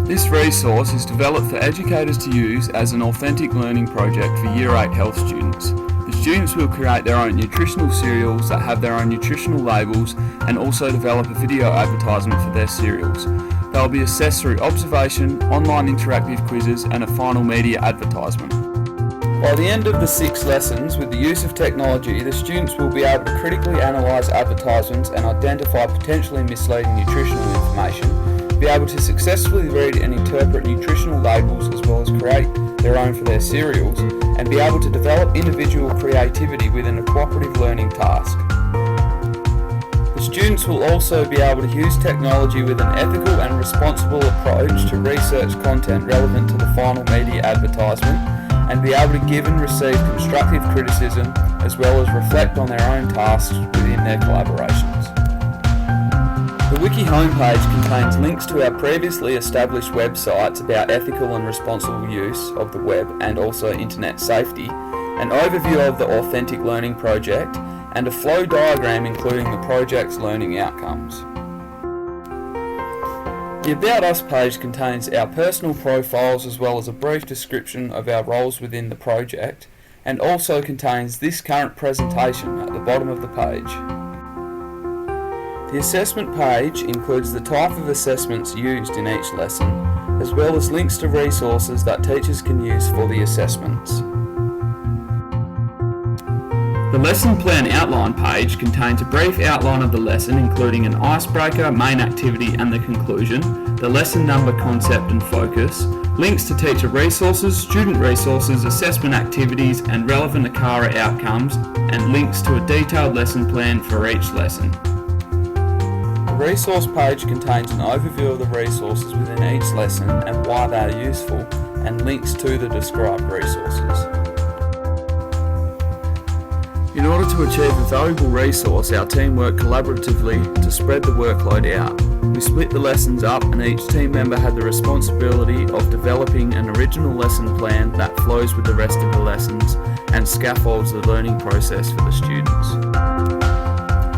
This resource is developed for educators to use as an authentic learning project for Year 8 health students. The students will create their own nutritional cereals that have their own nutritional labels and also develop a video advertisement for their cereals. They will be assessed through observation, online interactive quizzes and a final media advertisement. By the end of the 6 lessons, with the use of technology, the students will be able to critically analyse advertisements and identify potentially misleading nutritional information, be able to successfully read and interpret nutritional labels as well as create their own for their cereals, and be able to develop individual creativity within a cooperative learning task. The students will also be able to use technology with an ethical and responsible approach to research content relevant to the final media advertisement, and be able to give and receive constructive criticism as well as reflect on their own tasks within their collaborations. The Wiki homepage contains links to our previously established websites about ethical and responsible use of the web and also internet safety, an overview of the Authentic Learning Project, and a flow diagram including the project's learning outcomes. The About Us page contains our personal profiles as well as a brief description of our roles within the project, and also contains this current presentation at the bottom of the page. The assessment page includes the type of assessments used in each lesson, as well as links to resources that teachers can use for the assessments. The lesson plan outline page contains a brief outline of the lesson including an icebreaker, main activity and the conclusion, the lesson number, concept and focus, links to teacher resources, student resources, assessment activities and relevant ACARA outcomes, and links to a detailed lesson plan for each lesson. The resource page contains an overview of the resources within each lesson and why they are useful, and links to the described resources. In order to achieve a valuable resource, our team worked collaboratively to spread the workload out. We split the lessons up and each team member had the responsibility of developing an original lesson plan that flows with the rest of the lessons and scaffolds the learning process for the students.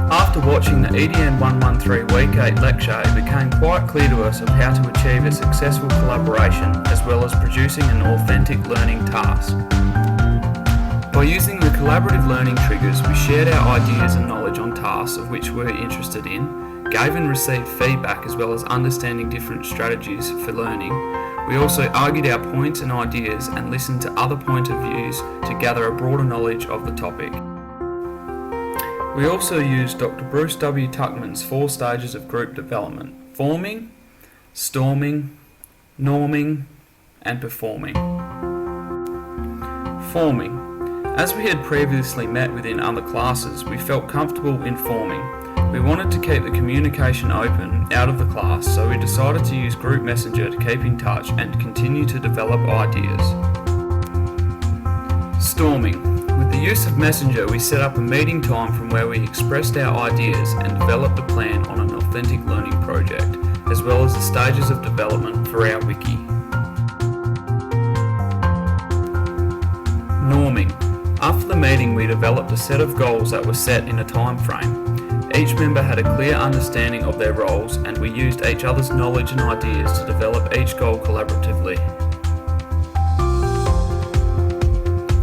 After watching the EDN 113 Week 8 lecture, it became quite clear to us of how to achieve a successful collaboration as well as producing an authentic learning task. By using the collaborative learning triggers, we shared our ideas and knowledge on tasks of which we were interested in, gave and received feedback as well as understanding different strategies for learning. We also argued our points and ideas and listened to other point of views to gather a broader knowledge of the topic. We also used Dr. Bruce W. Tuckman's 4 stages of group development: forming, storming, norming, and performing. Forming. As we had previously met within other classes, we felt comfortable in forming. We wanted to keep the communication open out of the class, so we decided to use Group Messenger to keep in touch and continue to develop ideas. Storming. With the use of Messenger, we set up a meeting time from where we expressed our ideas and developed a plan on an authentic learning project, as well as the stages of development for our wiki. Norming. After the meeting, we developed a set of goals that were set in a time frame. Each member had a clear understanding of their roles, and we used each other's knowledge and ideas to develop each goal collaboratively.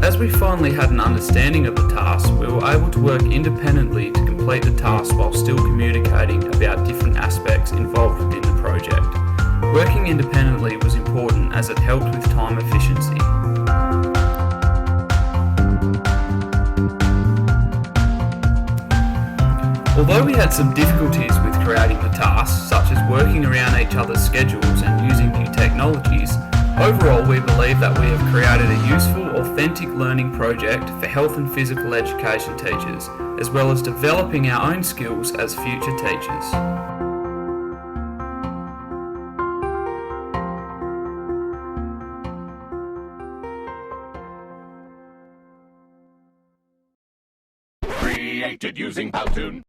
As we finally had an understanding of the task, we were able to work independently to complete the task while still communicating about different aspects involved within the project. Working independently was important as it helped with time efficiency. Although we had some difficulties with creating the tasks, such as working around each other's schedules and using new technologies, overall we believe that we have created a useful, authentic learning project for health and physical education teachers, as well as developing our own skills as future teachers. Created using Powtoon.